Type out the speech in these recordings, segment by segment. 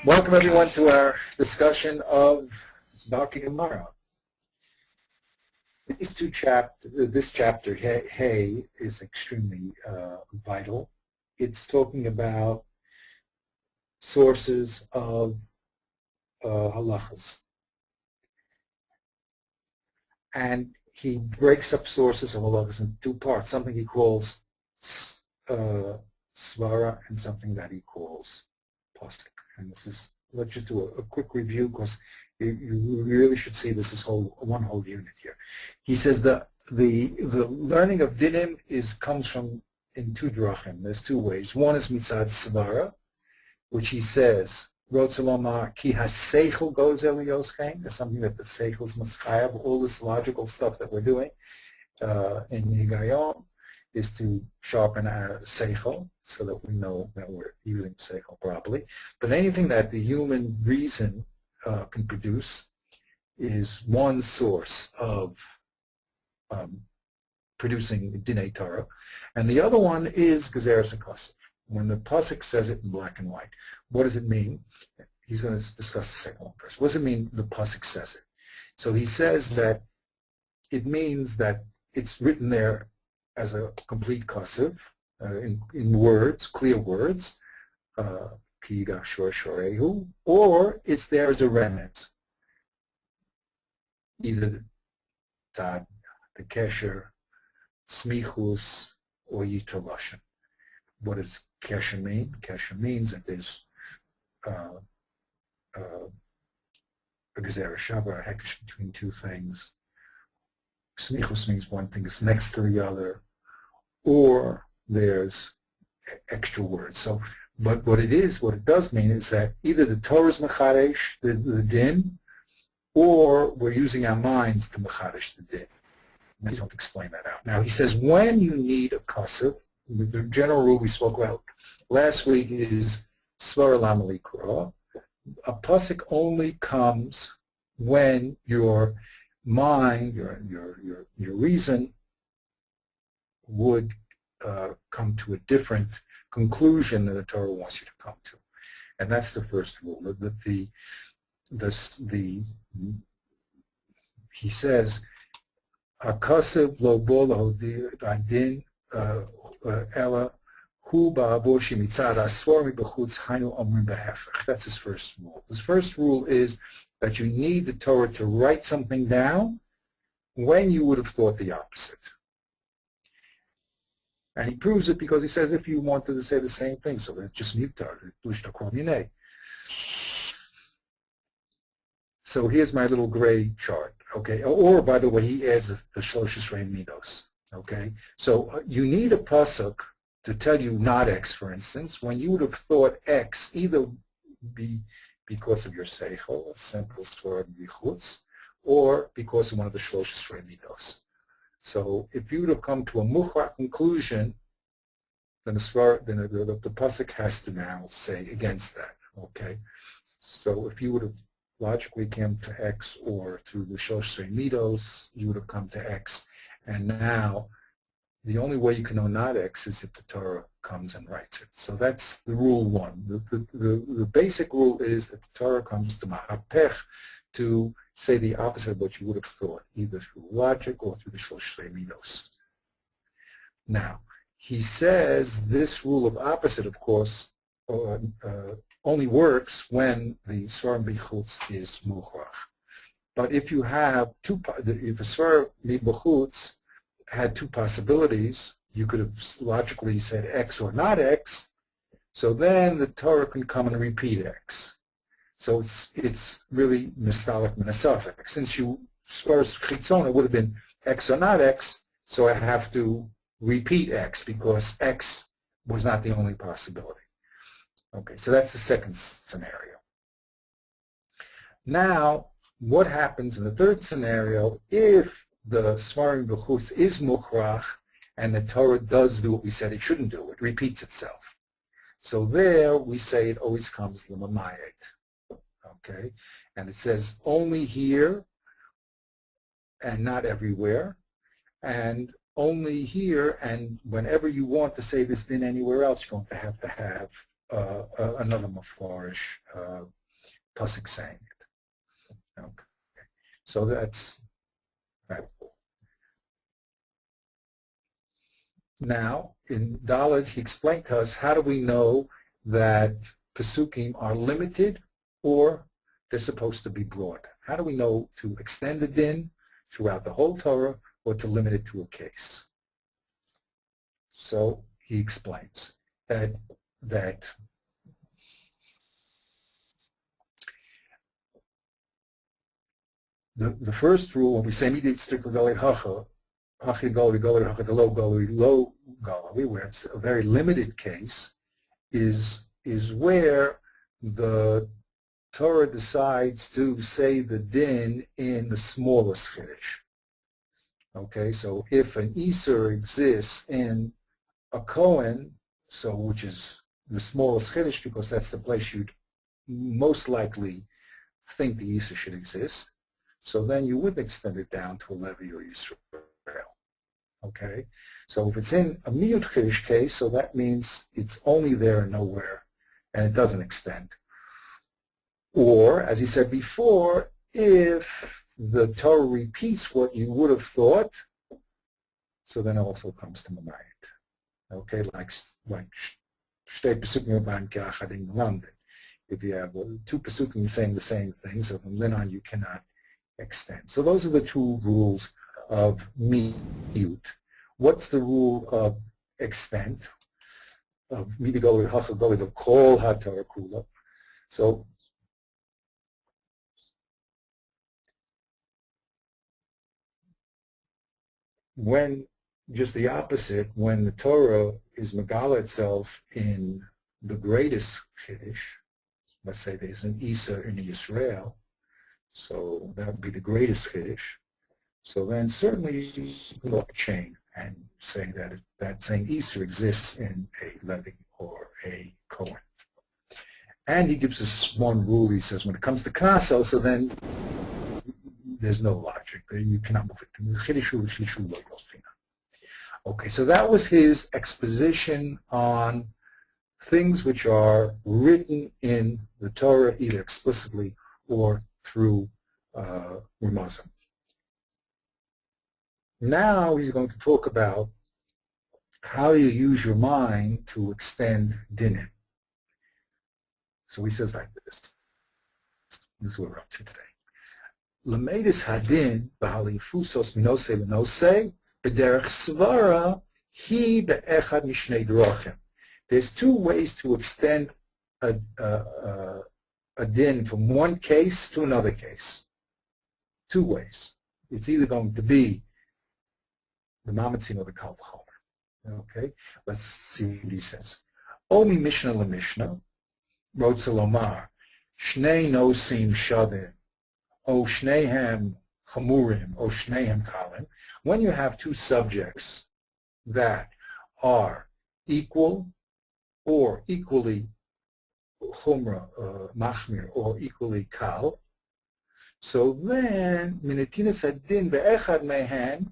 Welcome everyone to our discussion of darkei Gemara. This chapter, Hey, is extremely vital. It's talking about sources of halachas. And he breaks up sources of halachas in two parts, something he calls svara and something that he calls pasuk. And this is, let you do a quick review because you really should see this is one whole unit here. He says that the learning of dinim comes from in two drachim. There's two ways. One is mitzad svara, which he says, Rotzelomar ki haseichel goes eliyoschein. There's something that the seichel must have. All this logical stuff that we're doing in Higayon is to sharpen our seichel, so that we know that we're using seichel properly. But anything that the human reason can produce is one source of producing Dinei Torah. And the other one is Gezeres HaKosov. When the pasuk says it in black and white, what does it mean? He's going to discuss the second one first. What does it mean the pasuk says it? So he says that it means that it's written there as a complete kosiv, in words, clear words, or it's there as a remnant, either tzad, the kesher, smichus, or yitoroshin. What does kesher mean? Kesher means that there's a gezerah shava, a hekesh between two things. Smichus means one thing is next to the other, or there's extra words. So, but what it does mean is that either the Torah is mechadesh, the din, or we're using our minds to mechadesh the din. Please don't explain that out. Now he says when you need a kosiv, the general rule we spoke about last week is svara lama likra. A pasuk only comes when your mind, your reason would come to a different conclusion that the Torah wants you to come to, and that's the first rule. He says, "Akasev lo bo adin ella hu ba'abor shemitzad asvar mibachutz hainu omrim behefech." That's his first rule. His first rule is that you need the Torah to write something down when you would have thought the opposite. And he proves it because he says if you wanted to say the same thing, so it's just mutar, so here's my little gray chart, okay? Or, by the way, he adds the Shloshis Rei Midos, okay? So you need a pasuk to tell you not X, for instance, when you would have thought X either be because of your seichel, a simple story of bichutz, or because of one of the Shloshis Rei Midos. So if you would have come to a muchra conclusion, then the pasuk has to now say against that. Okay. So if you would have logically come to X or through the Shloshis Midos, you would have come to X. And now the only way you can know not X is if the Torah comes and writes it. So that's the rule one. The basic rule is that the Torah comes to mahapech, to say the opposite of what you would have thought, either through logic or through the Shloshis Midos. Now, he says this rule of opposite, of course, only works when the Svar B'chutz is Mukhrach. But if you have if a Svar B'chutz had two possibilities, you could have logically said X or not X, so then the Torah can come and repeat X. So it's really mistalik minasafik. Since you Svar's chitzona would have been X or not X, so I have to repeat X because X was not the only possibility. Okay, so that's the second scenario. Now, what happens in the third scenario if the Svarim B'chutz is mukhrach and the Torah does do what we said it shouldn't do? It repeats itself. So there we say it always comes l'mamayet. Okay, and it says only here and not everywhere, and only here, and whenever you want to say this din anywhere else, you're going to have another mafarish pasuk saying it. Okay. So that's right. Now, in Dalet, he explained to us how do we know that Pesukim are limited or they're supposed to be broad. How do we know to extend the din throughout the whole Torah or to limit it to a case? So he explains that the first rule, when we say midit strict galit hacha, hachi galit galit hacha lo galit lo galit, where it's a very limited case, is where the Torah decides to say the din in the smallest chiddush. Okay, so if an Isur exists in a Kohen, so which is the smallest chiddush because that's the place you'd most likely think the Isur should exist, so then you would extend it down to a Levi or Yisrael. Okay, so if it's in a miyut chiddush case, so that means it's only there and nowhere, and it doesn't extend. Or, as he said before, if the Torah repeats what you would have thought, so then it also comes to Mamayit. Okay, like shtei pesukim beim keachad in London. If you have two pesukim saying the same thing, so from then on you cannot extend. So those are the two rules of miyut. What's the rule of extent? Of midigoli hachagoli, the kol haTorah kula. So when just the opposite, when the Torah is megala itself in the greatest chiddush, let's say there's an Isa in Yisrael, so that would be the greatest chiddush. So then certainly you can go up the chain and say that that same Isa exists in a Levi or a Kohen. And he gives us one rule. He says when it comes to Knaso, so then there's no logic. You cannot move it. Okay, so that was his exposition on things which are written in the Torah, either explicitly or through Ramazan. Now he's going to talk about how you use your mind to extend dinim. So he says like this. This is what we're up to today. Lamedis hadin b'halifusos minose l'nose b'derech svara hi be'echad mishnei drachim. There's two ways to extend a din from one case to another case. Two ways. It's either going to be the Mamatzin or the Kal V'chomer. Okay, let's see what he says. Omi Mishnah LaMishnah, wrote Salomar, Shnei Nosim Shavim, O Shnehem Chamurim, O Shnehem Kalim. When you have two subjects that are equal or equally Chumra, Machmir, or equally Kal, so then, Minetinas Hadin Be'echad Mehen,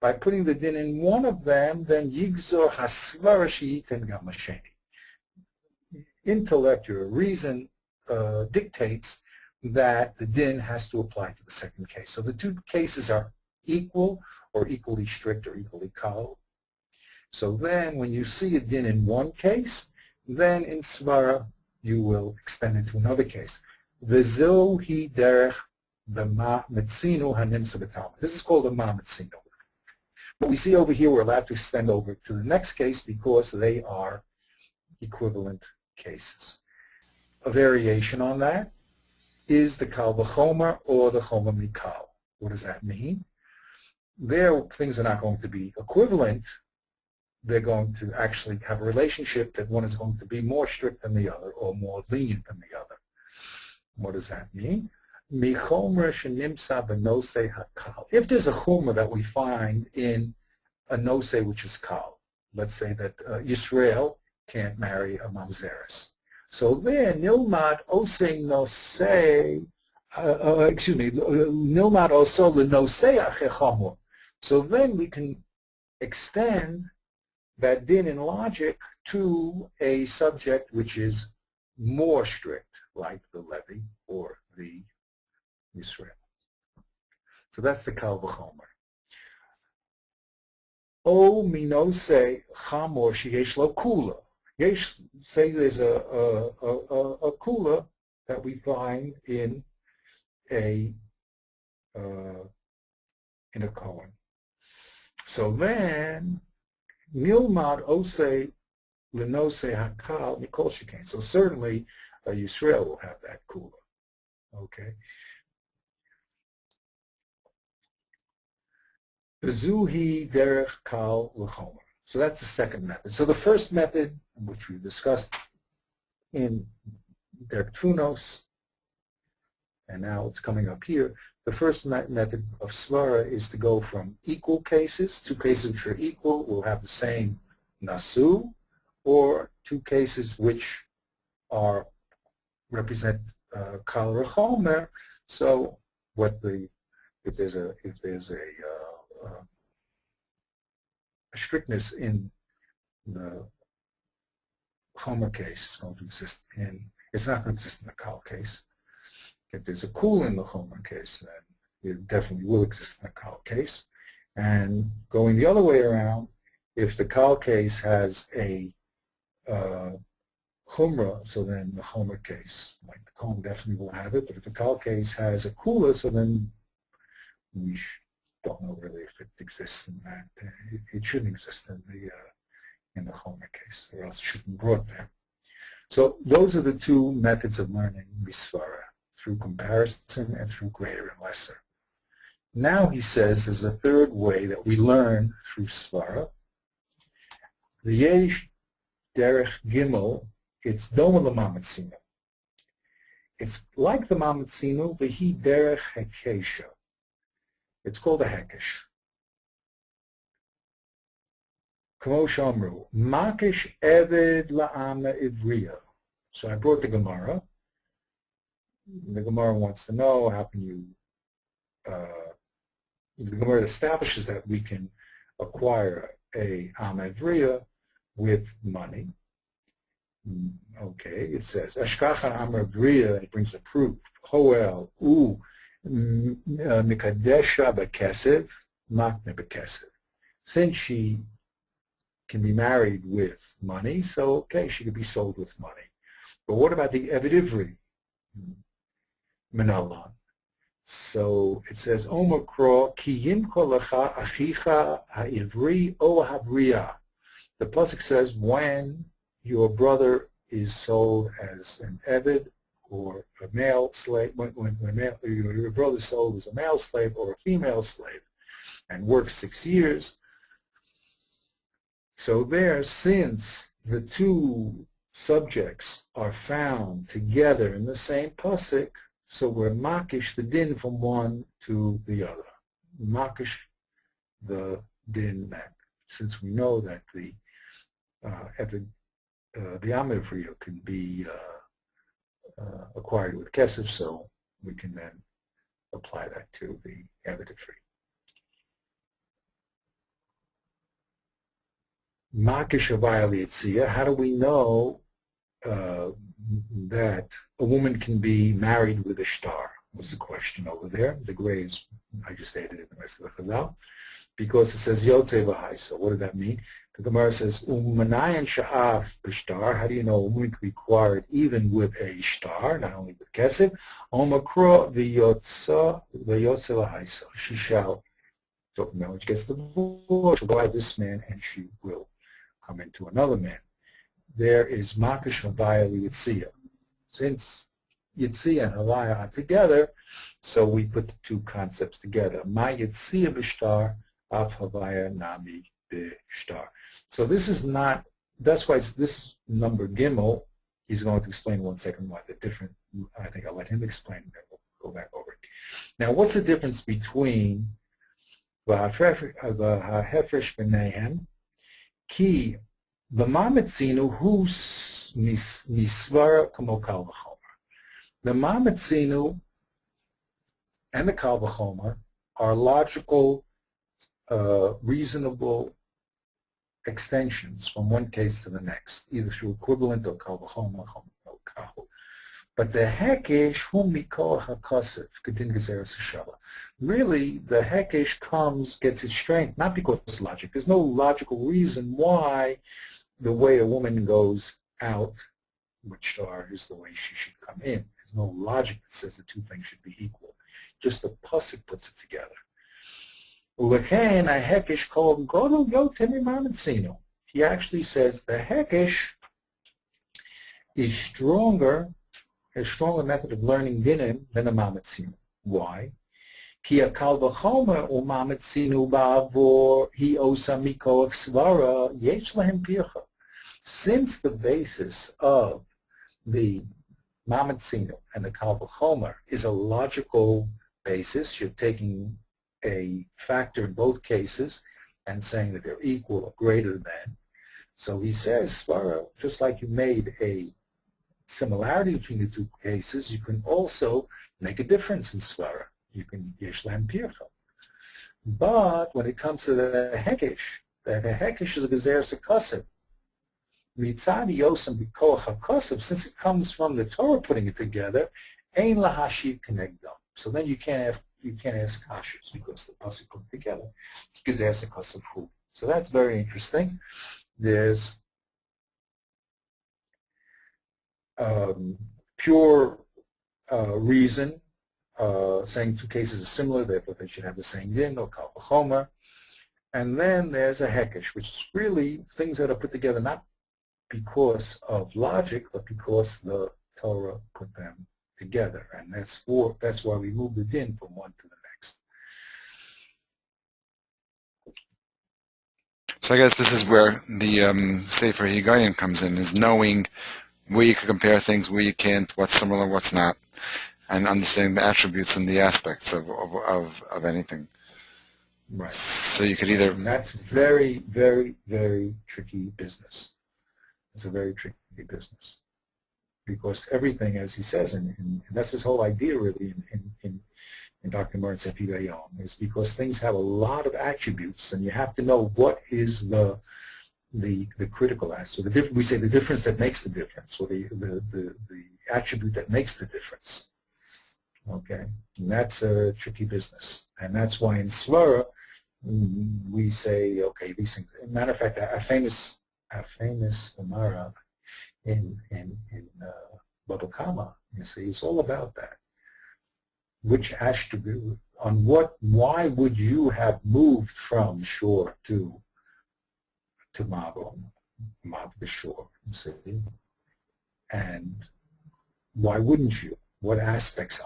by putting the din in one of them, then Yigzor Hasvara She'iten Gamasheni. Intellect or reason dictates that the din has to apply to the second case. So the two cases are equal or equally strict or equally kal. So then when you see a din in one case, then in svara you will extend it to another case. V'zohi derech b'ma metzinu hanimsa b'talmud. This is called a ma metzinu. But we see over here we're allowed to extend over to the next case because they are equivalent cases. A variation on that is the Kal V'chomer or the Chomer Mikal. What does that mean? There, things are not going to be equivalent. They're going to actually have a relationship that one is going to be more strict than the other or more lenient than the other. What does that mean? If there's a chomer that we find in a nose which is kal, let's say that Yisrael can't marry a mamzeres. So there, nilmad osei nosei, nilmad oso lenosei achechomer. So then we can extend that din in logic to a subject which is more strict, like the Levi or the Yisrael. So that's the Kal V'chomer. O minose chamor sheyesh lo kula. Yesh, say there's a kula that we find in a Kohen. So then nilmad ose lenose hakal mikol shekain. So certainly Yisrael will have that kula. Okay. Bezuhi derech kal l'chomer. So that's the second method. So the first method, which we discussed in der Tunos, and now it's coming up here, the first method of svara is to go from equal cases, two cases which are equal will have the same nasu, or two cases which are represent kal l'chomer. So what if there's a strictness in the chomer case, it's going to exist it's not going to exist in the kal case. If there's a kula in the chomer case, then it definitely will exist in the kal case. And going the other way around, if the kal case has a chumrah, so then the chomer case, like the kohen, definitely will have it. But if the kal case has a kula, so then we don't know really if it exists in that. It shouldn't exist in the chomer case, or else it shouldn't be brought there. So those are the two methods of learning misvara, through comparison and through greater and lesser. Now he says there's a third way that we learn through svara. The yesh derech gimel, it's doma l'mamatzino. It's like the mamatzino, v'hi derech hekesha. It's called a hekesh. Kamo shamru, makish eved la'ama ivriya. So I brought the Gemara. The Gemara wants to know how can you, the Gemara establishes that we can acquire a ama ivriya with money. Okay, it says, Ashkacha ama ivriya, it brings a proof. Hoel, mikadesha bekesev, makne bekesev. Since she can be married with money, so okay, she could be sold with money. But what about the Eved Ivri? Minalan. So it says, Omakro, ki yimko lecha achicha ha'ivri o habriya. The pasuk says, when your brother is sold as an Eved, or a male slave, when your brother is sold as a male slave or a female slave, and works 6 years. So there, since the two subjects are found together in the same pasuk, so we're makish the din from one to the other. Makish the din back, since we know that the Amivriya can be acquired with kesef, so we can then apply that to the Evidifri. Makish avayali yitzia, how do we know that a woman can be married with a shtar? Was the question over there. The grays, I just added it in the rest of the Chazal, because it says Yotze v'hai. So what did that mean? The Gemara says Umanayan sha'af b'shtar. How do you know a woman can be acquired even with a shtar, not only with kesef? Omakro v'yotze v'hai. So she shall, so when she gets divorced, she'll go out this man and she will come into another man. There is Makish Havaya Yitzia. Since Yitzia and Havaya are together, so we put the two concepts together. Ma Yitzia b'shtar, Av Havaya Nami b'shtar. So this is not, that's why it's this number Gimel. He's going to explain in 1 second why they're different. I think I'll let him explain, and then we'll go back over it. Now, what's the difference between V'hafresh b'neihem ki v'mametzinu hu misvara kamo kal v'chomer. The mametzinu and the kal v'chomer are logical, reasonable extensions from one case to the next, either through equivalent or kal v'chomer or kal. But the hekesh hum mikol hakasef kedin gezeres hashava. Really, the hekesh gets its strength not because it's logic. There's no logical reason why the way a woman goes out, which is the way she should come in. There's no logic that says the two things should be equal. Just the pasuk puts it together. He actually says the hekesh is a stronger method of learning dinim than the mamatzinu. Why? Ki akal v'chomer umamatzinu ba'avor hi osa mikoach svara yesh lahem pircha. Since the basis of the mamatzinu and the kal v'chomer is a logical basis, you're taking a factor in both cases and saying that they're equal or greater than. So he says, svara, just like you made a similarity between the two cases, you can also make a difference in svara. You can yesh lahem pircha. But when it comes to the hekesh is a gezeres hakasef. Mitzad yosem b'koach hakasef, since it comes from the Torah putting it together, ein lahashiv kenegdam. So then you can't ask kashas because the pasuk put it together. Gezeres hakasef hu. So that's very interesting. There's pure reason saying two cases are similar, therefore they should have the same din or kal v'chomer. And then there's a hekesh, which is really things that are put together not because of logic, but because the Torah put them together. And that's why we move the din from one to the next. So I guess this is where the Sefer Higayon comes in, is knowing where you can compare things, where you can't, what's similar, what's not, and understanding the attributes and the aspects of anything. Right. So you could either... And that's very, very, very tricky business. It's a very tricky business. Because everything, as he says, and that's his whole idea really in Dr. Martin's Higayon, is because things have a lot of attributes, and you have to know what is the critical aspect. So we say the difference that makes the difference, or the attribute that makes the difference. Okay, and that's a tricky business, and that's why in Svara we say, okay, these things. As a matter of fact, a famous Gemara in Baba Kama, you see, it's all about that. Which attribute, why would you have moved from shore to Mabo the shore, you see? And why wouldn't you? What aspects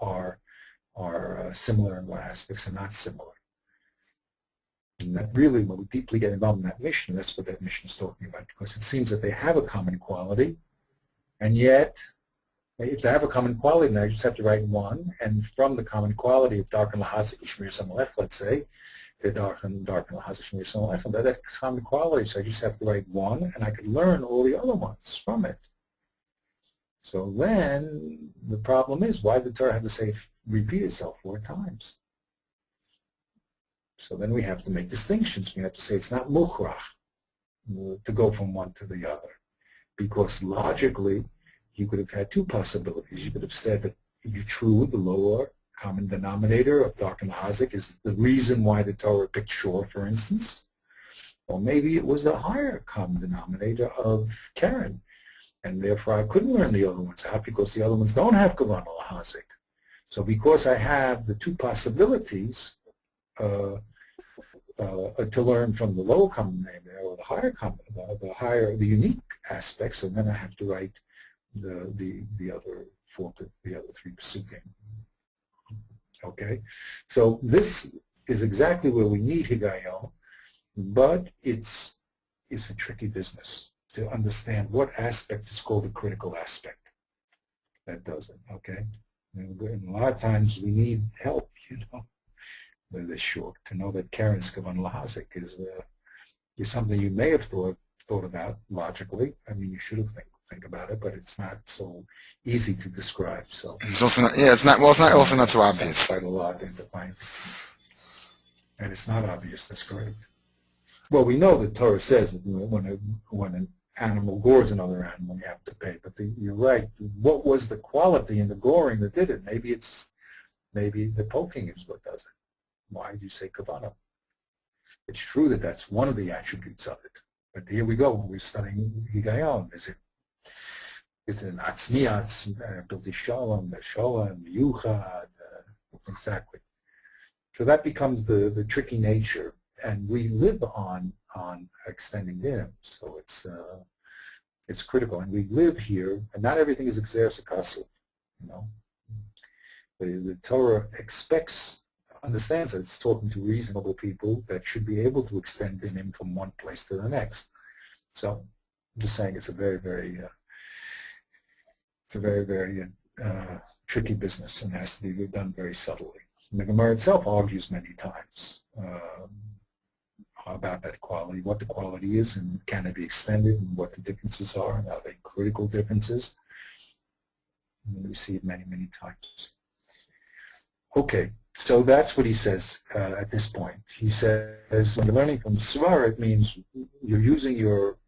are similar and what aspects are not similar? And that really, when we deeply get involved in that mission, that's what that mission is talking about, because it seems that they have a common quality, and yet, if they have a common quality, then I just have to write one, and from the common quality of dark and lahazik shmir samalech, let's say, the dark and lahazik shmir samalech, that's common quality, so I just have to write one, and I could learn all the other ones from it. So then, the problem is, why did the Torah have to say, repeat itself 4 times? So then we have to make distinctions. We have to say it's not mukhrach to go from one to the other, because logically, you could have had 2 possibilities. You could have said that true, the lower common denominator of dark and lahazik is the reason why the Torah picked shore, for instance. Or maybe it was a higher common denominator of Karen, and therefore I couldn't learn the other ones out because the other ones don't have kavanah lahazik. So because I have the 2 possibilities to learn from the lower common denominator or the unique aspects, and then I have to write the other 3 psukim. Okay, so this is exactly where we need Higayon, but it's a tricky business to understand what aspect is called a critical aspect. That does it. Okay, and a lot of times we need help, with this short, to know that Karen's kavan lahazik is something you may have thought about logically. I mean, you should have think about it, but it's not so easy to describe. So it's also not. Yeah, it's not. Well, it's not also not so obvious. Quite a lot in defining, and it's not obvious. That's correct. Well, we know the Torah says that when an animal gores another animal, you have to pay. But you're right. What was the quality in the goring that did it? Maybe the poking is what does it. Why did you say kavanah? It's true that that's one of the attributes of it. But here we go. We're studying higayon. Is it an atzmiyat, bilti shalom, shalom, yuchad, exactly. So that becomes the tricky nature, and we live on extending them. So it's critical, and we live here, and not everything is exeris akasiv. You know, the Torah understands that it's talking to reasonable people that should be able to extend him from one place to the next. So I'm just saying it's a very, very tricky business, and has to be done very subtly. And the Gemara itself argues many times about that quality, what the quality is, and can it be extended, and what the differences are, and are they critical differences. And we see it many, many times. Okay, so that's what he says at this point. He says when you're learning from Svara, it means you're using your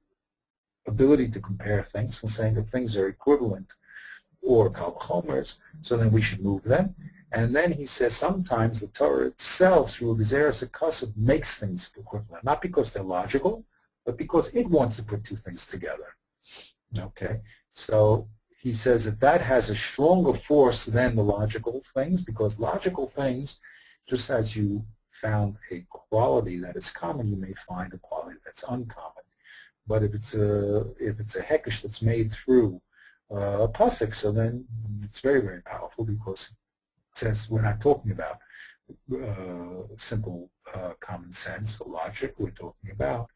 ability to compare things and saying that things are equivalent or kal v'chomers, so then we should move them. And then he says sometimes the Torah itself, through Gezeres HaKasav, makes things equivalent, not because they're logical, but because it wants to put two things together. Okay, so he says that has a stronger force than the logical things, because logical things, just as you found a quality that is common, you may find a quality that's uncommon. But if it's a hekesh that's made through a pasuk, so then it's very, very powerful, because it says we're not talking about simple common sense or logic. We're talking about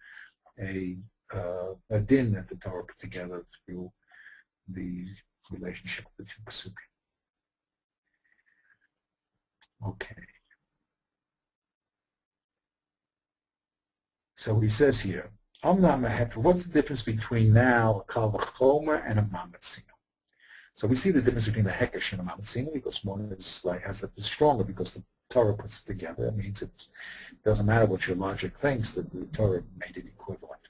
a din that the Torah put together through the relationship of the two pasukim. Okay. So he says here, what's the difference between now a kal v'chomer and a mamatzino? So we see the difference between the hekesh and a mamatzino, because one is is stronger because the Torah puts it together. It means it doesn't matter what your logic thinks, that the Torah made it equivalent.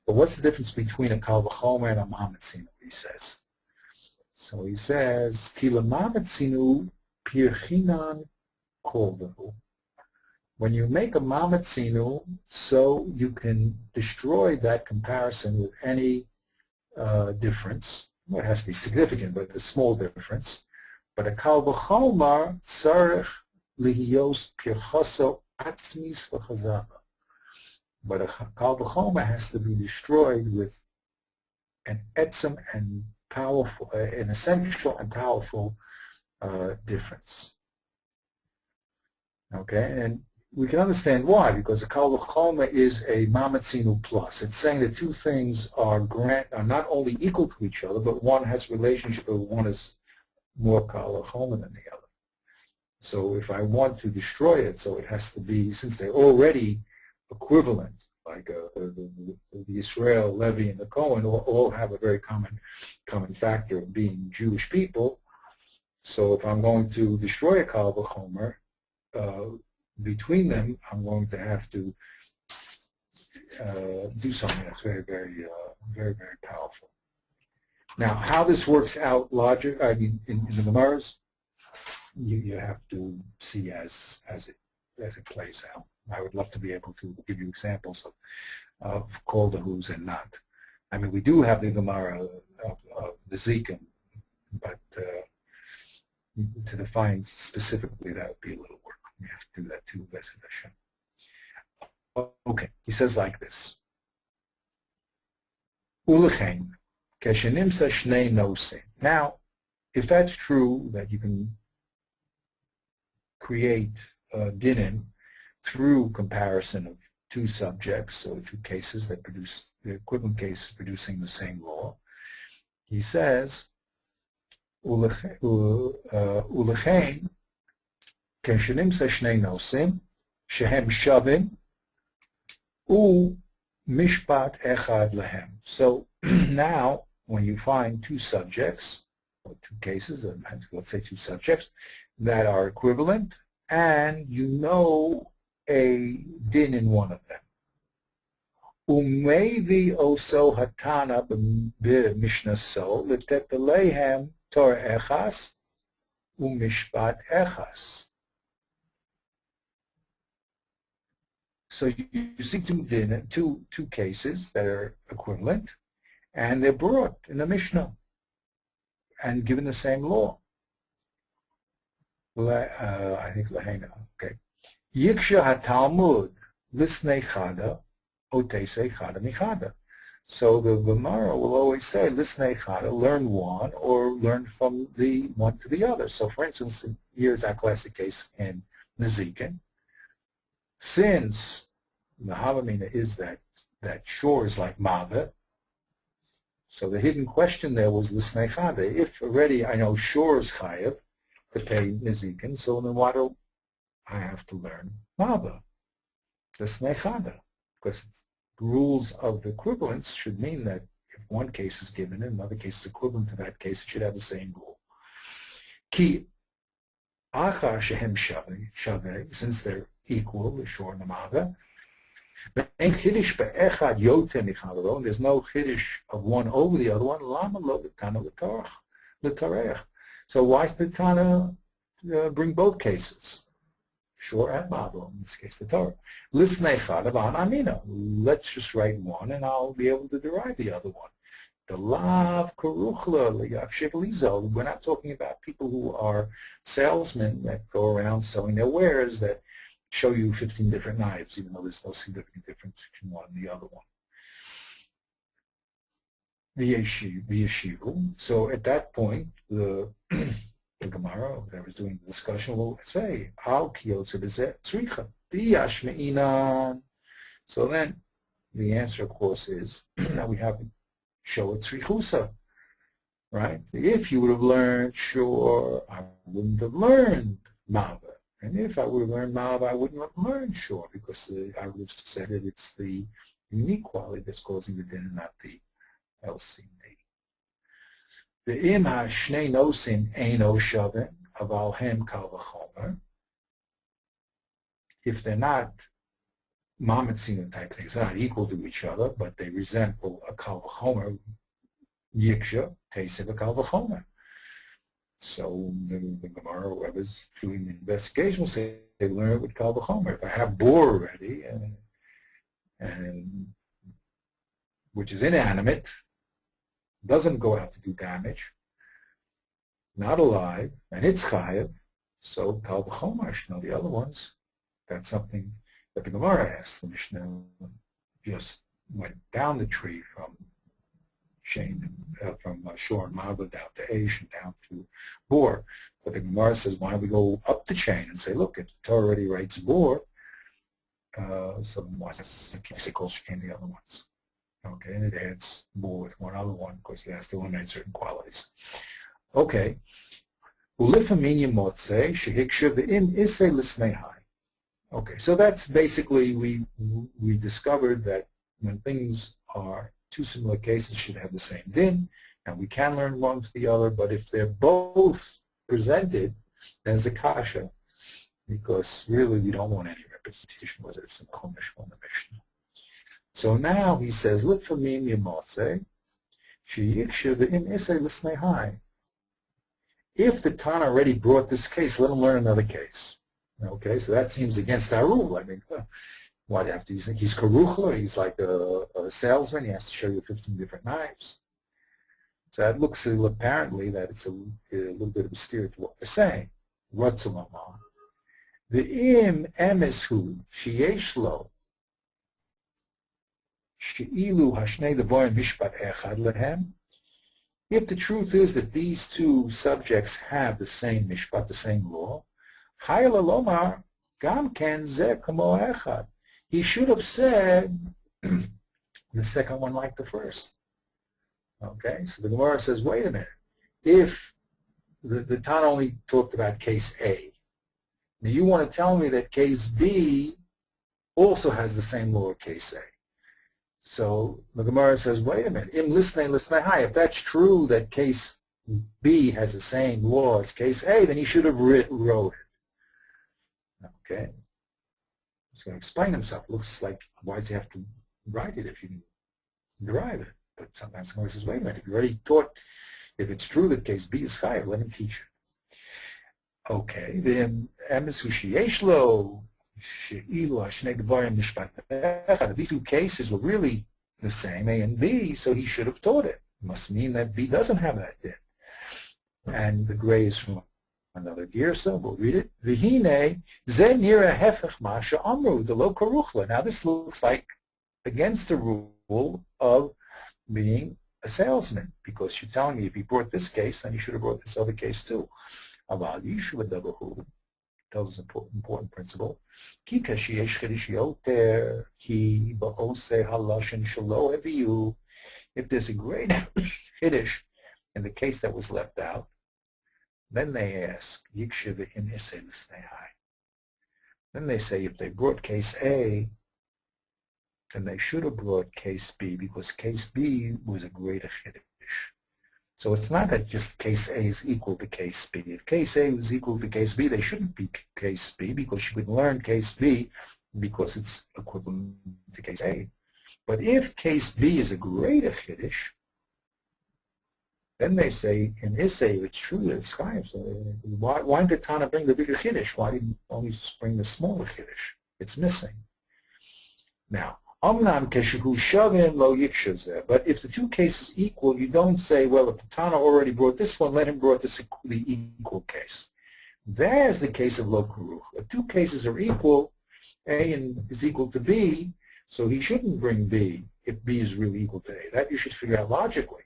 But what's the difference between a kal v'chomer and a mamatzino, he says? So he says, ki l'mamatzino pirchinan koldahu. When you make a mamatzinu, so you can destroy that comparison with any difference. Well, it has to be significant, but a small difference. But a kal v'chomer tzarech lihiyos pirchaso atzmis v'chazaka. But a kal v'chomer has to be destroyed with an etzem and powerful, an essential and powerful difference. Okay, and we can understand why, because a kal v'chomer is a mamatzinu plus. It's saying that two things are not only equal to each other, but one has relationship, but one is more kal v'chomer than the other. So if I want to destroy it, so it has to be, since they're already equivalent, like the Israel, Levi, and the Cohen all have a very common factor of being Jewish people. So if I'm going to destroy a kal v'chomer, between them, I'm going to have to do something that's very, very, very, very powerful. Now, how this works out in the Gemaras, you have to see as it plays out. I would love to be able to give you examples of koldahus and not. I mean, we do have the Gemara of the Zikim, but to define specifically, that would be a little work. We have to do that too, Besed Hashem. Okay, he says like this. Ulechein, keshenimsa shnei nosim. Now, if that's true, that you can create dinim through comparison of two subjects, or two cases that produce the equivalent case producing the same law, he says, Ulechein, keshenimsa shnei nosim, shehem shavim, u mishpat echad lehem. So now, when you find two subjects, or two cases, let's say two subjects, that are equivalent, and you know a din in one of them. Umevi oso hatana b'mishnah so letet alehem Torah echas umishpat echas. So you see two cases that are equivalent, and they're brought in the Mishnah and given the same law. I think Lahena. Okay. Yiksha hatalmud lisnei chada otese chada michada. So the Gemara will always say lisnei chada, learn one or learn from the one to the other. So for instance, here's our classic case in Nezikin. Since the Havamina is that shore is like Mavet, so the hidden question there was lisnei chada. If already I know shore is chayav to pay Nezikin, so then why do I have to learn Maba? Lisnei chada, because rules of the equivalence should mean that if one case is given and another case is equivalent to that case, it should have the same rule. Ki achar shehem shaveh, since they're equal, the shore and the Maba, and there's no chiddush of one over the other one. Lama lo l'tana l'tarech. So why does the Tana bring both cases? Shore and Mabel, in this case the Torah. Lisnei chada v'an amina. Let's just write one and I'll be able to derive the other one. The lav karuchla liyakshiv lizo. We're not talking about people who are salesmen that go around selling their wares that show you 15 different knives, even though there's no significant difference between one and the other one. The yeshivu. So at that point, the Gemara that was doing the discussion will say, "Al kiyotze b'zeh tzricha diyash me'inan." So then, the answer, of course, is that we have to show a tzrichusa, right? If you would have learned, sure, I wouldn't have learned Mava. And if I would have learned Mava, I wouldn't have learned sure, because I would have said that it's the unique quality that's causing the din and not the LCD. The im ha-shnei nosim eino shavin aval hem kal v'chomer. If they're not mamatzina type things, they're not equal to each other, but they resemble a kal v'chomer, yiksha teisiv a kal v'chomer. So the Gemara, whoever's doing the investigation, will say they learn it with kal v'chomer. If I have bore already, and which is inanimate, doesn't go out to do damage, not alive, and it's chayav, so kal v'chomer should know the other ones. That's something that the Gemara asks. The Mishnah just went down the tree from shore and Mava down to Aish and down to Bor. But the Gemara says, why don't we go up the chain and say, look, if the Torah already writes Bor, so why can't you say Kol Shekain the other ones? Okay, and it adds Bor with one other one because it has to eliminate certain qualities. Okay. Okay, so that's basically, we discovered that when things are two similar cases should have the same din, and we can learn one to the other, but if they're both presented as a kasha, because really we don't want any repetition, whether it's in the Chumash or in the Mishnah. So now he says, look for me in Yemotze, sheyiksha v'im isay l'snei hai. If the Tana already brought this case, let him learn another case. Okay, so that seems against our rule. I mean, why do you have to? You think he's karuchla? He's like a salesman. He has to show you 15 different knives. So that looks apparently that it's a little bit of a steer to what we're saying. Ratzamama. The im emishu sheyesh lo sheilu hashnei devarim mishpat echad lehem. If the truth is that these two subjects have the same mishpat, the same law, hayla lomar gam ken zeh kamo echad. He should have said the second one like the first. Okay, so the Gemara says, wait a minute. If the Tana only talked about case A, now you want to tell me that case B also has the same law of case A. So the Gemara says, wait a minute. Im lisnei hai. If that's true that case B has the same law as case A, then he should have wrote it. Okay. He's going to explain himself. Looks like, why does he have to write it if you derive it. But sometimes someone says, wait a minute, if you already taught, if it's true that case B is chayav, let him teach it. Okay, then emes hu sheyesh lo she'ilu hashnei devarim mishpat echad. These two cases were really the same, A and B, so he should have taught it. It must mean that B doesn't have that din. And the gray is from another girsa. We'll read it. V'hine ze nira hefech ma she'amru delo karuchla. Now this looks like against the rule of being a salesman, because you're telling me if he brought this case, then he should have brought this other case too. Aval yishuv dabahu tells us an important principle. Ki kashiyesh chidish yoter ki ba'oseh halashin shelo heviyu. If there's a great chiddush in the case that was left out, then they ask yikshiv in isei l'snehai. Then they say if they brought case A, then they should have brought case B, because case B was a greater chiddush. So it's not that just case A is equal to case B. If case A was equal to case B, they shouldn't be case B, because you could learn case B because it's equivalent to case A. But if case B is a greater chiddush, then they say in Issei, it's true that it's chayav. So why did Tana bring the bigger chiddush? Why didn't only bring the smaller chiddush? It's missing. Now, Omnam keshehu shavim lo yikshav. But if the two cases equal, you don't say, well, if the Tana already brought this one, let him brought this the equal case. There's the case of lo karuch. If two cases are equal, A is equal to B, so he shouldn't bring B if B is really equal to A. That you should figure out logically.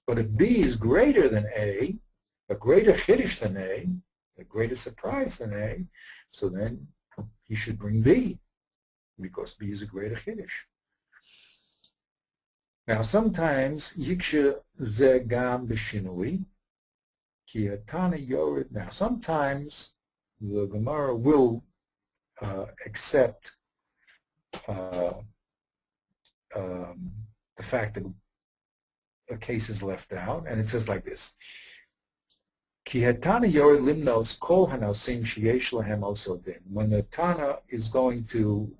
But if B is greater than A, a greater chiddush than A greater surprise than A, so then he should bring B, because B is a greater chiddush. Now sometimes yiksha ze gam b'shinui ki hatana yored. Now sometimes the Gemara will accept the fact that a case is left out, and it says like this: Ki hatana yored limnos kol hanosim sheyesh lahem oso din. When the Tana is going to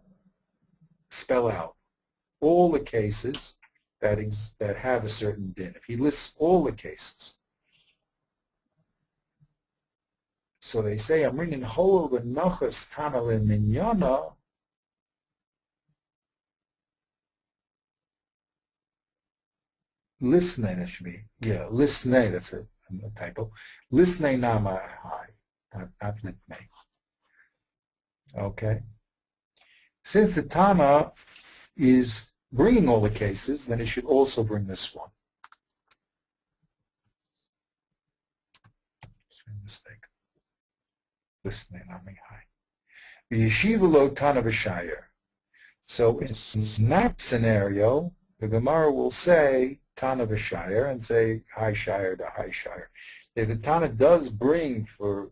spell out all the cases that have a certain din, if he lists all the cases, so they say Amrin hol v'nachas Tana leminyana. Lisnei, that should be, yeah, lisnei, that's a typo. Lisnei nama high, not litnei. Okay. Since the Tana is bringing all the cases, then it should also bring this one. Mistake. Lisnei nama high. The yeshiva lo Tana v'shayer. So in that scenario, the Gemara will say Tana v'shayer and say high shire to high shire. If the Tana does bring, for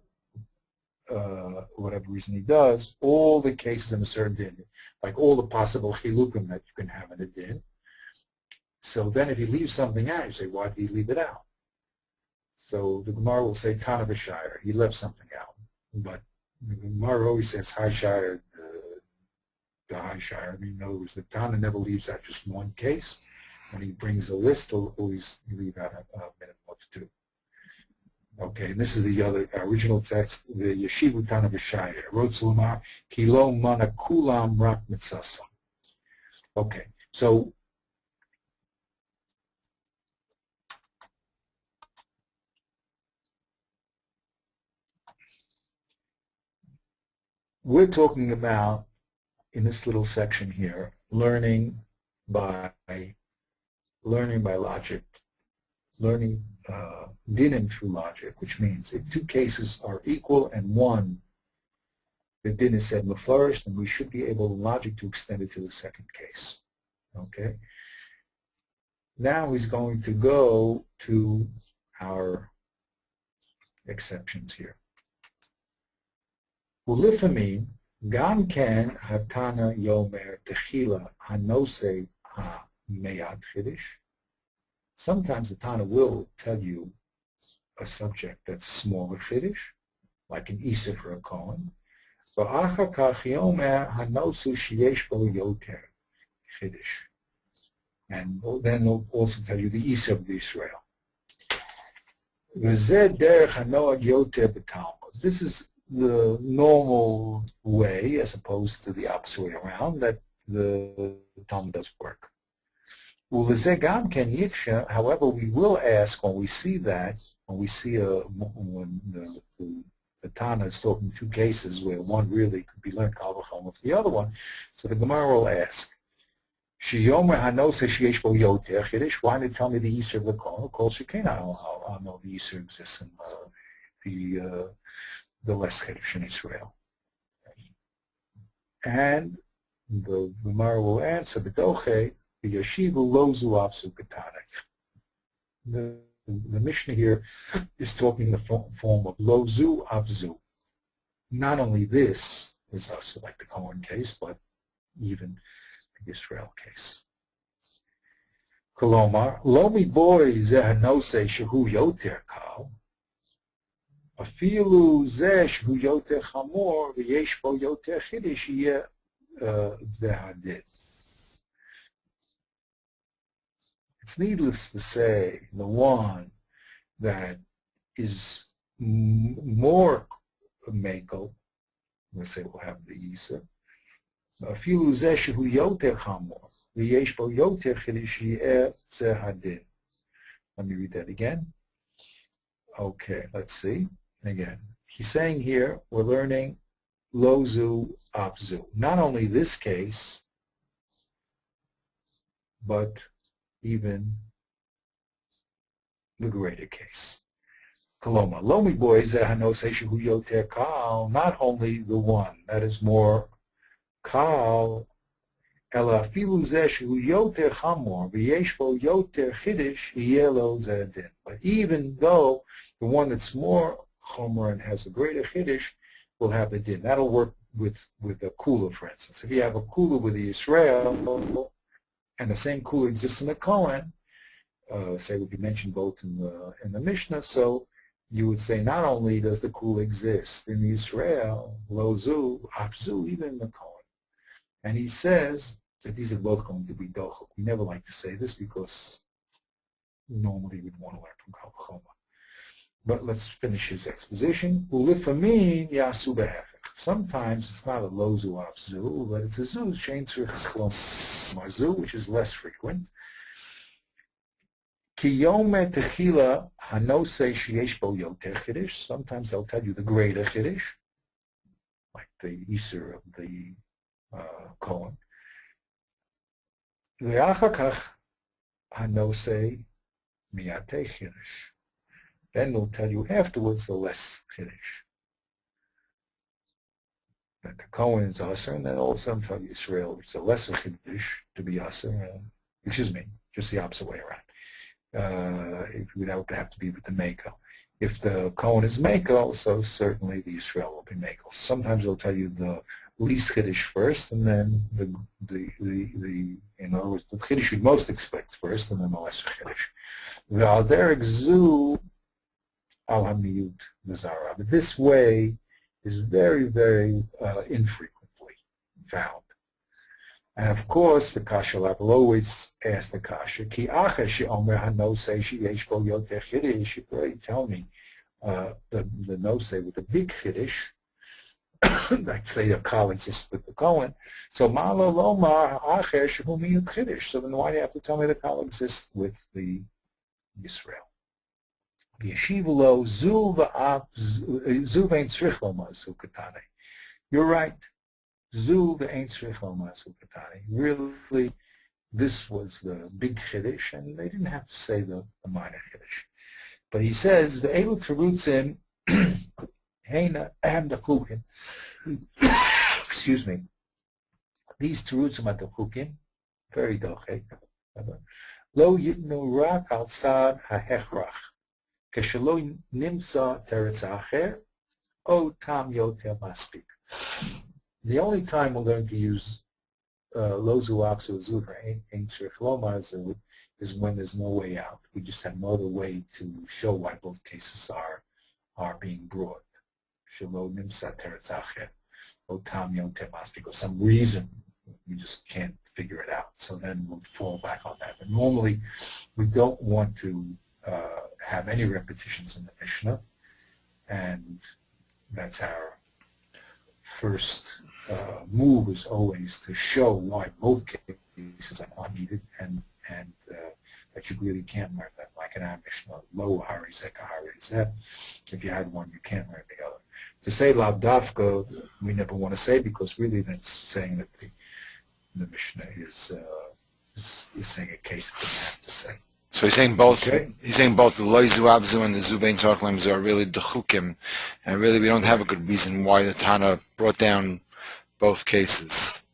whatever reason he does, all the cases in a certain din, like all the possible chilukim that you can have in a din, so then if he leaves something out, you say, why did he leave it out? So the Gemara will say Tana v'shayer. He left something out. But the Gemara always says high shire, the high shire. I mean, in other words, the Tana never leaves out just one case. When he brings a list, he'll always leave out a minimum of two. Okay, and this is the other original text, the Yeshivu Tana v'shayer. Wrote Sulama, Kilo mana kulam rak mitzasam. Okay, so we're talking about, in this little section here, learning by logic, learning dinim through logic, which means if two cases are equal and one, the din is said mefarish, then we should be able in logic to extend it to the second case. Okay? Now he's going to go to our exceptions here. Ulifamim, gam ken hatana yomer techila hanose ha-meyad chidish. Sometimes the Tana will tell you a subject that's a smaller chiddush, like an Isif or a Kohen. V'achar kach yomer hanosu sheyesh bo yoter chiddush. And then they'll also tell you the Isa of Israel. This is the normal way, as opposed to the opposite way around, that the Talmud does work. However, we will ask when we see that, when we see when the Tana is talking two cases where one really could be learned kal v'chomer for the other one, so the Gemara will ask, Shiyomer hanose sheyesh bo yoter chiddush. Why did it tell me the Yisur of the Kohen? Kol shekena, I'll know the Yisur exists in the less chiddush in Israel. And the Gemara will answer, B'doche, v'yashivu lozu avzu ketanek. The Mishnah here is talking in the form of lozu avzu. Not only this is also like the Kohen case, but even the Israel case. Kolomar, lo miboy ze hanose shehu yoter kal, afilu ze shehu yoter chamor, v'yesh bo yoter chiddush yeh v'hadid. It's needless to say, the one that is more makel, let's say we'll have the Isa, אפילו זה שהוא יותר חמור, ויש בו יותר חידוש יהיה זה הדין. Let me read that again. Okay, let's see. Again, he's saying here, we're learning lozu abzu. Not only this case, but even the greater case. Koloma, lomi boy ze hanose shehu yoter kal, not only the one that is more kal, ela afilu ze shehu yoter chamor, v'yesh bo yoter chiddush, yeh lo ze din. But even though the one that's more chomer and has a greater chiddush will have the din. That'll work with a kula, for instance. If you have a kula with the Israel, and the same kula exists in the Kohen, say would be mentioned both in the Mishnah, so you would say not only does the kula exist in the Israel, lozu, afzu, even in the Kohen. And he says that these are both going to be dochuk. We never like to say this because normally we'd want to learn from kal v'chomer. But let's finish his exposition. Ulifamin yasu behefech. Sometimes it's not a lozu afzu, but it's a zu, shein tzrich chlom marzu, which is less frequent. Ki yome techila hanose sheyesh bo yoter chiddush. Sometimes they'll tell you the greater chiddush, like the Isur of the Kohen. Ve'achar kach hanose miyate chiddush. Then they'll tell you afterwards the less chiddush. That the Kohen is aser, and then also tell you Israel, it's a lesser chiddush to be aser. Excuse me, just the opposite way around. That would have to be with the Mako. If the Kohen is Mako, so certainly the Israel will be Mako. Sometimes they'll tell you the least chiddush first, and then the in other words, the chiddush you'd most expect first, and then the lesser chiddush. V'al zu al hamiyut v'zara. But this way is very, very infrequently found. And of course, the kasha lab will always ask the kasha, Ki acha she'omer hanose sheyesh bo yoter chiddush. You could already tell me the nose with the big chiddush, like say a kal exists with the Kohen. So malo lomar acher shehu miyut chiddush. So then why do you have to tell me the kal exists with the Yisrael? Yeshivulo zu ve'ein tzrich lomar zu katane. You're right. Zu ve'ein tzrich lomar zu katane. Really, this was the big chiddush, and they didn't have to say the minor chiddush. But he says ve'elu terutzim heina am dechukin. Excuse me. These terutzim are dechukin, very doche. Lo yitnu rak al tzad ha'hechrach. Keshelo nimsa teretz acher, o tam yoter maspik. The only time we're going to use lozu apsu zuvra ein tzrich lomar is when there's no way out. We just have no other way to show why both cases are being brought. Shelo nimsa teretz acher, o tam yoter maspik, or some reason we just can't figure it out. So then we'll fall back on that. But normally, we don't want to have any repetitions in the Mishnah, and that's our first move is always to show why both cases are not needed, and that you really can't learn them. Like in our Mishnah, lo harizeh kaharizeh. If you had one, you can't learn the other. To say lav dafka, we never want to say, because really that's saying that the Mishnah is saying a case that doesn't have to say. So he's saying both. Okay. He's saying both the loizu abzu and the zubein tzarchlim are really dechukim, and really we don't have a good reason why the Tana brought down both cases.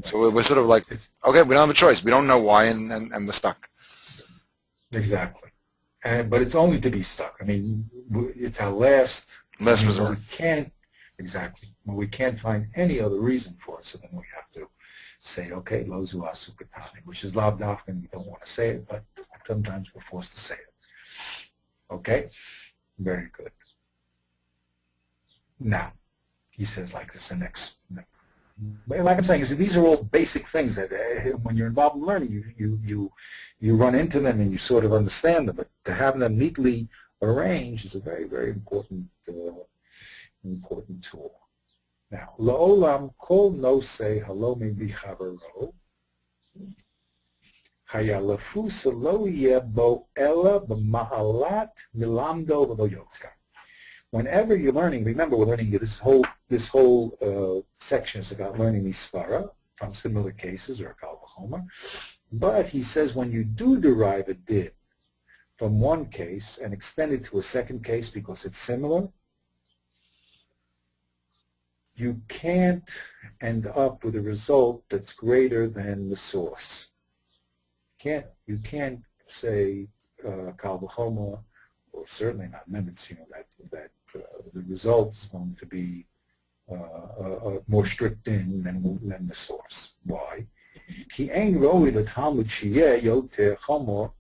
So we're sort of like, okay, we don't have a choice. We don't know why, and we're stuck. Exactly. But it's only to be stuck. I mean, it's our last resort. We can't, exactly. When we can't find any other reason for it, so then we have to say, okay, lo zu asukatani, which is lav dafka, and we don't want to say it, but sometimes we're forced to say it. Okay? Very good. Now, he says like this, the next. Like I'm saying, these are all basic things that when you're involved in learning, you run into them and you sort of understand them. But to have them neatly arranged is a very, very important tool. Now, la'olam kol nosei halomei bichavaro hayalafu lo yeh bo ela b'mahalat milamdo v'lo yoter. Whenever you're learning, remember we're learning this whole section is about learning Misvara from similar cases or Kal V'chomer. But he says when you do derive a din from one case and extend it to a second case because it's similar, you can't end up with a result that's greater than the source. You can't say Kal V'chomer, or certainly not Nemitz, that the result is going to be more strict in than the source. Why? Ki ein roi hatalmud sheyeh yoter chamor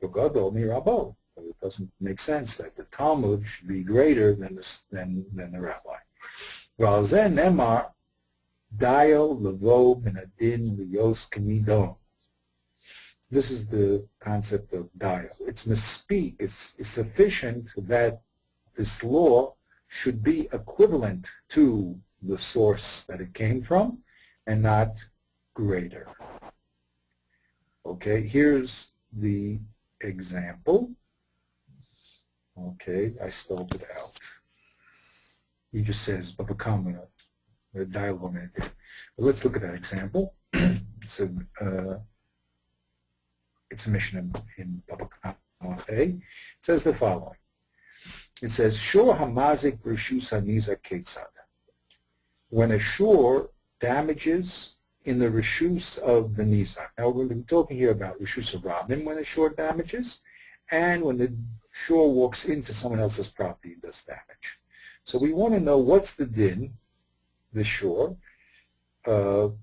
v'gadol mirabo. It doesn't make sense that the Talmud should be greater than the rabbi. V'al zeh nemar dayo levo min adin liyos k'mido. This is the concept of dayo. It's misspeak. It's sufficient that this law should be equivalent to the source that it came from and not greater. Okay, here's the example. Okay, I spelled it out. He just says, Babakam, a dialogue. Let's look at that example. It's a mission in Babakam. It says the following. It says, Shor hamazik reshus hanizak ketzad. When a shor damages in the reshus of the nizak. Now we're going to be talking here about reshus of Rabin when the shor damages, and when the shor walks into someone else's property and does damage. So we want to know what's the din, the shor. That's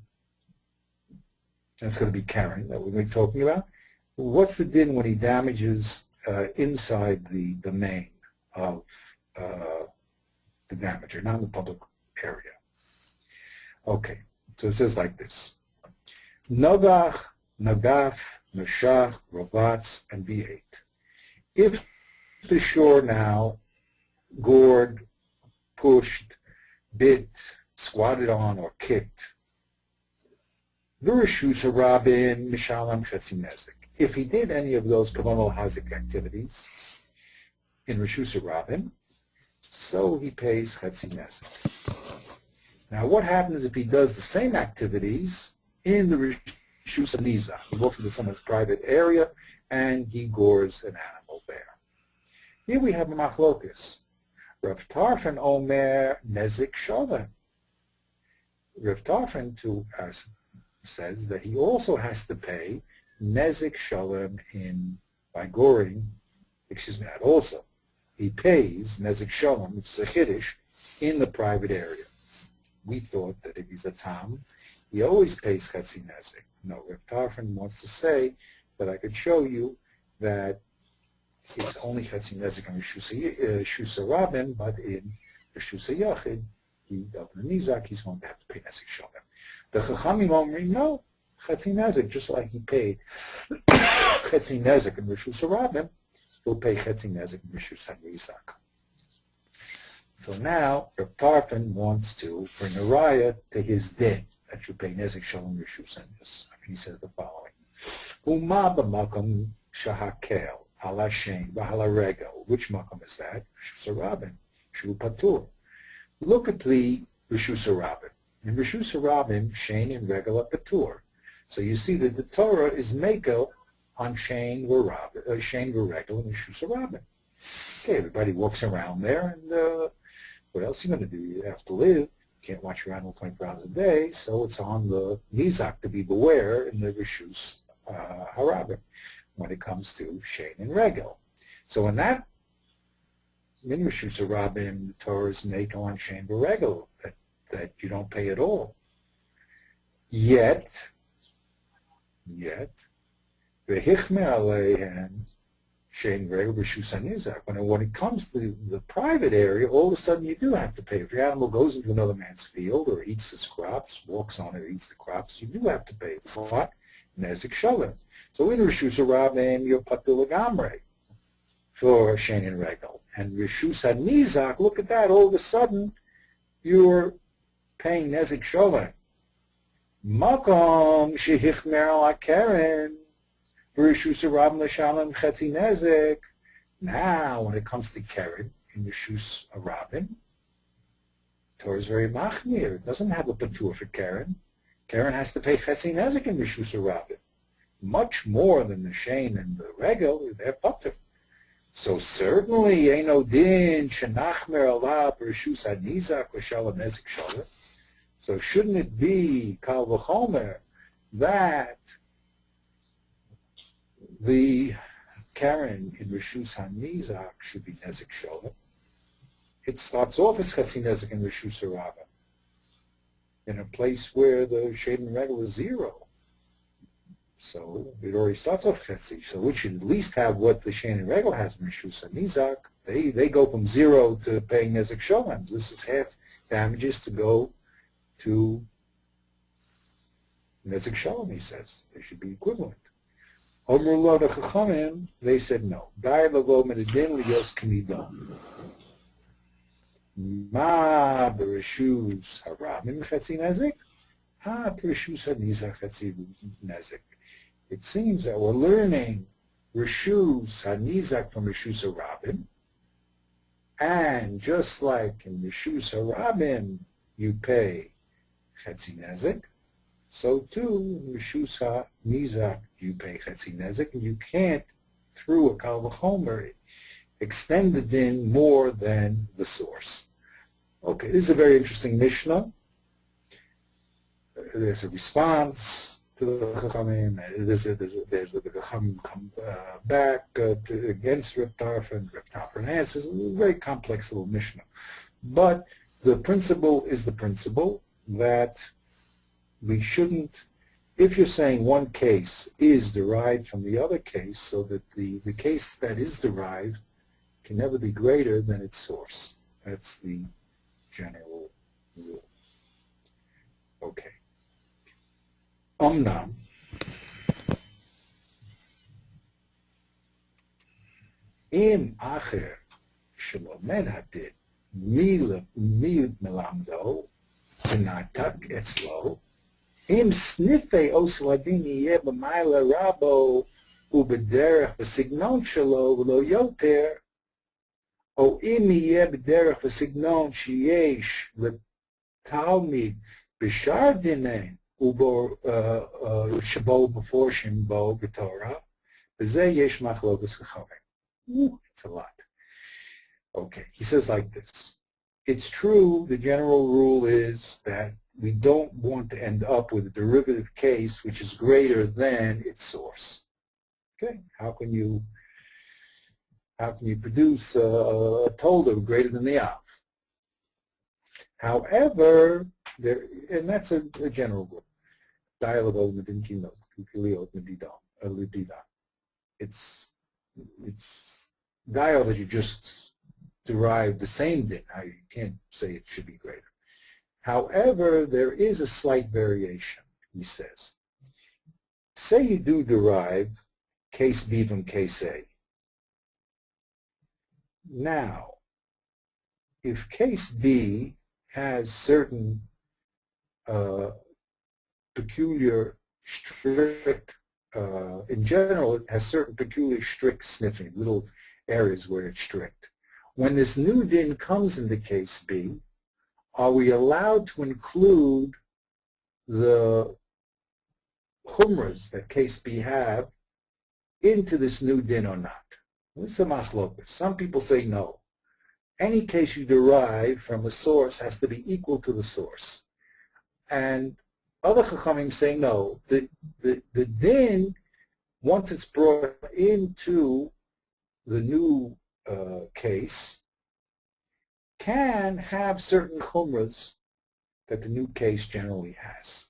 going to be Karen that we're going to be talking about. What's the din when he damages inside the domain of the damager, not in the public area? Okay, so it says like this. Nogach, Nagaf, Nashach, Rovatz, and V8. If the shore now gored, pushed, bit, squatted on, or kicked, V'reshus harabin mishalam chetzi nezik. If he did any of those kavanol hazik activities in Reshus Rabin, so he pays chetzi nezik. Now, what happens if he does the same activities in the Reshus Niza? He walks into someone's private area and he gores an animal there. Here we have a machlokus. Rav Tarfon omer nezik shalem. Rav Tarfon says that he also has to pay nezik shalem by goring. Not also. He pays nezik shalem, which is a chiddush, in the private area. We thought that if he's a tam, he always pays chetzi nezik. No, Rav Tarfon wants to say that I could show you that it's only chetzi nezik in Reshus Rabin, but in Reshus Yachid, of the nizak, he's going to have to pay nezik shalem. The Chachamim Omri, no, Chetzi Nezek, just like he paid Chetzi Nezek in Rishus Harabim, he'll pay Chetzi Nezek in Rishus HaNizak. So now, Reb Tarfon wants to bring a raya to his din, that you pay Nezek Shalom Rishus HaNizak. He says the following. Uma b'makom shahakel ala shein v'ala regel. Which makom is that? Rishus Harabim. Shu patur. Look at the Rishus Harabim. In Rishus Harabim, shein and regel are patur. So you see that the Torah is mekel on shein v'regel and Rishus Harabim. Okay, everybody walks around there, and what else are you going to do? You have to live. You can't watch your animal 24 hours a day, so it's on the Nizak to be beware in the Rishus Harabim when it comes to shein and regel. So in that, in Rishus Harabim, the Torah is mekel on shein v'regel, that you don't pay at all. Yet, v'hichmer aleihen shein regel b'rishus hanizak. When it comes to the private area, all of a sudden you do have to pay. If your animal goes into another man's field or eats his crops, walks on it, eats the crops, you do have to pay. What? Nezek shalom. So in Rishus Harabim, you're patur legamrei for shein and regel. And Rishus hanizak, look at that, all of a sudden you're paying nezek shalom. Makom shehichmer ala keren v'rishus harabim l'shalom chetzi nezek. Now, when it comes to keren in Rishus Harabim, Torah is very machmir. It doesn't have a patur for keren. Keren has to pay chetzi nezek in Rishus Harabim, much more than the shein and the regel. They're patur. So certainly, eino din shenachmer ala b'rishus hanizak v'shalom nezek shalom. So shouldn't it be kal v'chomer that the keren in Rishus HaNizak should be nezek shalom? It starts off as chetzi nezek in Rishus Harabim, in a place where the shein and regel is zero. So it already starts off chetzi. So we should at least have what the shein and regel has in Rishus HaNizak. They go from zero to paying nezek shalom. This is half damages to go to nezek shalom, he says. They should be equivalent. Omru lo the Chachamim, they said no. Dai lavo medidin liyos kanidon. Ma b'rishus harabim chetzi nezek, ha b'rishus hanizak chetzi nezek. It seems that we're learning rishus hanizak from Rishus Harabim, and just like in Rishus Harabim you pay chetzi nezek, so too in Rishus HaNizak you pay chetzi nezek, and you can't, through a kal v'chomer, extend the din more than the source. Okay, this is a very interesting Mishnah. There's a response to the Chachamim. The Chachamim come back against Reb Tarfon. Reb Tarfon answers. It's a very complex little Mishnah. But the principle is the principle that we shouldn't, if you're saying one case is derived from the other case, so that the case that is derived can never be greater than its source. That's the general rule. Okay. Omnam, im acher shlomed hadid mi melamdo v'natak etzlo im snifei osladin yeh b'mayla rabo ubederech v'signon shelo v'lo yoter o im yeh b'derech v'signon sheyesh l'talmid b'shar dinei ubo shabo b'forshim bo b'torah v'zeh yesh machlokas chachamim. It's a lot. Okay, he says like this. It's true, the general rule is that we don't want to end up with a derivative case which is greater than its source. Okay, how can you produce a tolda greater than the av? However, and that's a general rule. It's dial that you just derive the same din. You can't say it should be greater. However, there is a slight variation, he says. Say you do derive case B from case A. Now, if case B has certain peculiar, strict, in general, it has certain peculiar, strict sniffing, little areas where it's strict. When this new din comes into case B, are we allowed to include the chumras that case B have into this new din or not? This is a machlokas. Some people say no. Any case you derive from a source has to be equal to the source. And other chachamim say no. The din, once it's brought into the new case, can have certain chumras that the new case generally has.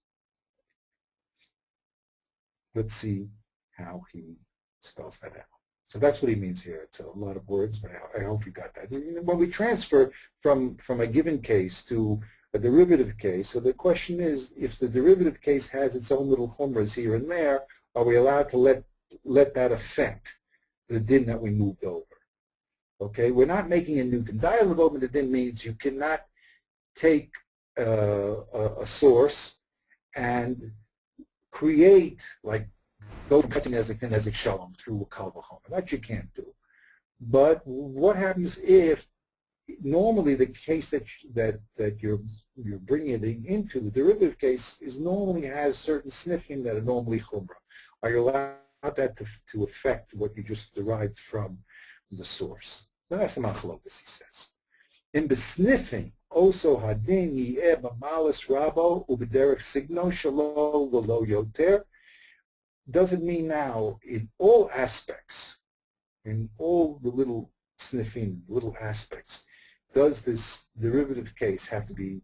Let's see how he spells that out. So that's what he means here. It's a lot of words, but I hope you got that. When we transfer from a given case to a derivative case, so the question is, if the derivative case has its own little chumras here and there, are we allowed to let that affect the din that we moved over? Okay, we're not making a new din. Dialogue over the din means you cannot take a source and create, like, go nezik shalom through a kal v'chomer. That you can't do. But what happens if normally the case that you're bringing it into, the derivative case, is normally has certain sniffing that are normally chumrah? Are you allowed that to affect what you just derived from the source? So that's the machlokas, he says. In besniffing, also hadin yi'eh b'malas rabo u'b'derech signo shalo v'lo yoter. Doesn't mean now in all aspects, in all the little sniffing, little aspects, does this derivative case have to be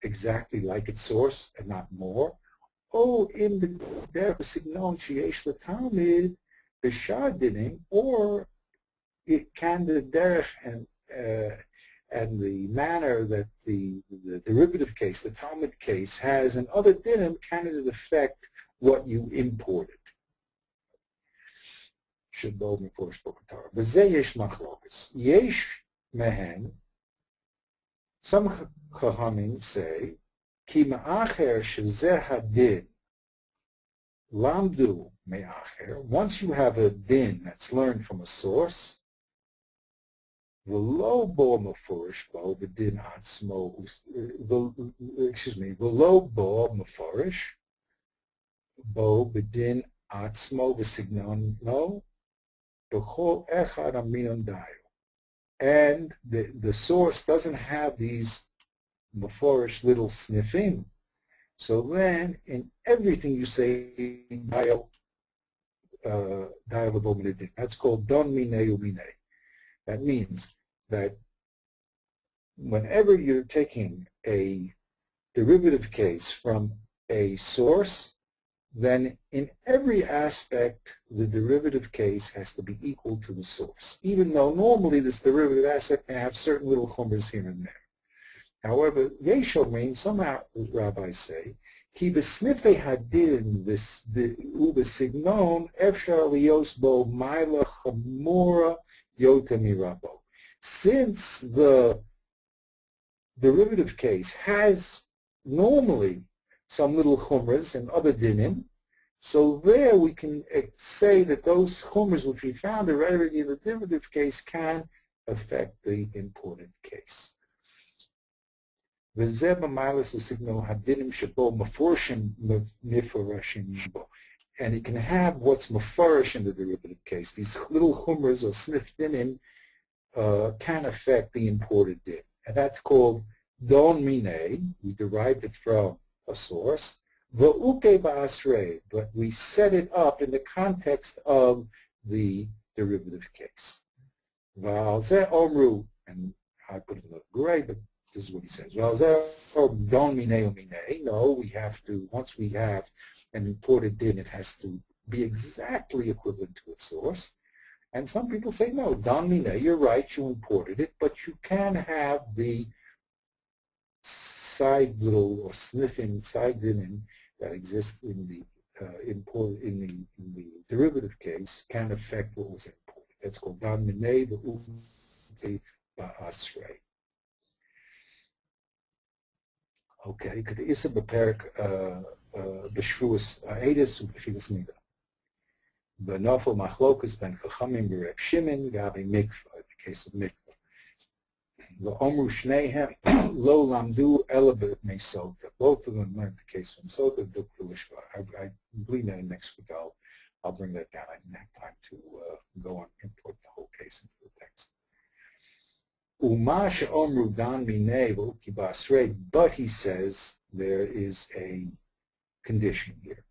exactly like its source and not more? Oh, in the derech signon sheyesh l'talmid b'shar, or it can the derech and the manner that the derivative case, the Talmud case, has in other dinim, can it affect what you imported? Should go before Torah. V'zeh yesh machlokas. Yesh mehen. Some chachamim say, ki ma'acher shezeh hadin lamdu me'acher. Once you have a din that's learned from a source, v'lo bo mefurish bo b'din atzmo. V'lo bo mefurish bo b'din atzmo v'signon no b'chol echad aminon dayo. And the source doesn't have these meforish little sniffing. So then, in everything you say, that's called don minei uminei. That means that whenever you're taking a derivative case from a source, then in every aspect, the derivative case has to be equal to the source, even though normally this derivative aspect may have certain little chumras here and there. However, Yeshov means, some rabbis say, ki besniffei hadin ubesignon efshar lios bo maila chamura yota mirabo. Since the derivative case has normally some little chumras and other dinim, so there we can say that those chumras which we found already in the derivative case can affect the imported case. And it can have what's mafarish in the derivative case. These little chumras or sniff dinim can affect the imported din. And that's called don mine. We derived it from a source. V'uke ba'asrei, but we set it up in the context of the derivative case. V'al zeh omru, and I put it in the gray, but this is what he says. V'al zeh don minei uminei. No, we have to, once we have an imported din, it has to be exactly equivalent to its source. And some people say, no, don minei, you're right, you imported it, but you can have the side little or sniffing side dinim that exists in the in the derivative case can affect what was imported. That's called dan minei v'u'ti ba'asrei. Okay, because the Issa Beperik B'Shruas Edis U'B'Chilas Nida. B'Nofel Machlokas Ben Chachamim B'Reb Shimon Gabi Mikvah, in the case of Mikvah. V'Omru Shneihem Lo Lamdu Ela B'Mei Sota. Both of them learned the case from Sota, Duk V'Lishva. I believe that next week I'll bring that down. I didn't have time to go on import the whole case into the text. But he says there is a condition here.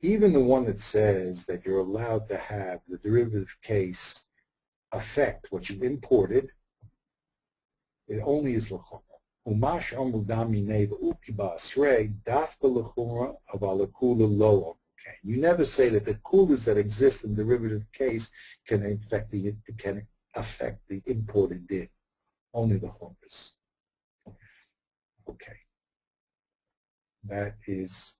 Even the one that says that you're allowed to have the derivative case affect what you imported, it only is l'chumra. You never say that the kulas that exist in the derivative case can affect the imported din. Only the chumras. Okay. That is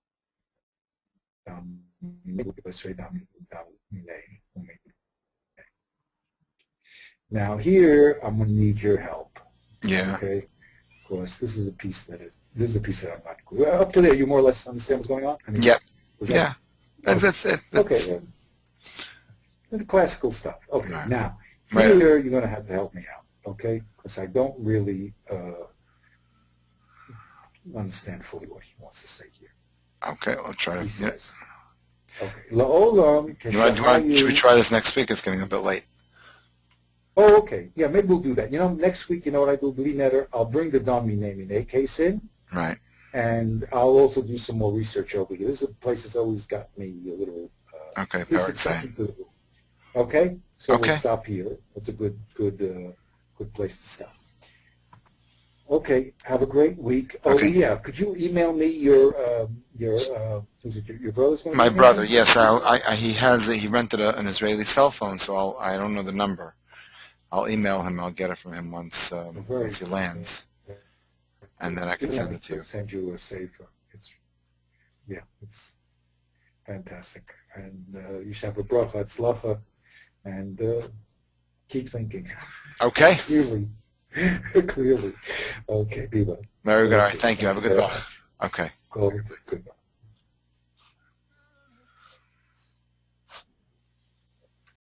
now here I'm going to need your help. Yeah. Okay. Of course, this is a piece that I'm not good. Well, up to there, you more or less understand what's going on? I mean, yeah. Yeah. That's it. Okay. The classical stuff. Okay. Right. Now, Right. here you're going to have to help me out. Okay? Because I don't really understand fully what he wants to say here. Okay, I'll try to. He Yeah. says, okay. La'olam Should we try this next week? It's getting a bit late. Oh, okay. Yeah, maybe we'll do that. Next week, you know what I do? Bli Neder, I'll bring the Don Minei case in. Right. And I'll also do some more research over here. This is a place that's always got me a little... Okay, Parak. Okay? So Okay. we'll stop here. That's a good place to stop. Okay, have a great week. Oh, Okay. yeah, could you email me your brother's going to My email brother, me? yes, he rented an Israeli cell phone, so I don't know the number. I'll email him. I'll get it from him once he lands, and then I can send it to you. Send you a safer. It's fantastic, and you should have a bracha, tzlacha, and keep thinking. Okay. Clearly. Okay, be well. Very good. All right. Thank you. Have a good one. Okay. Goodbye.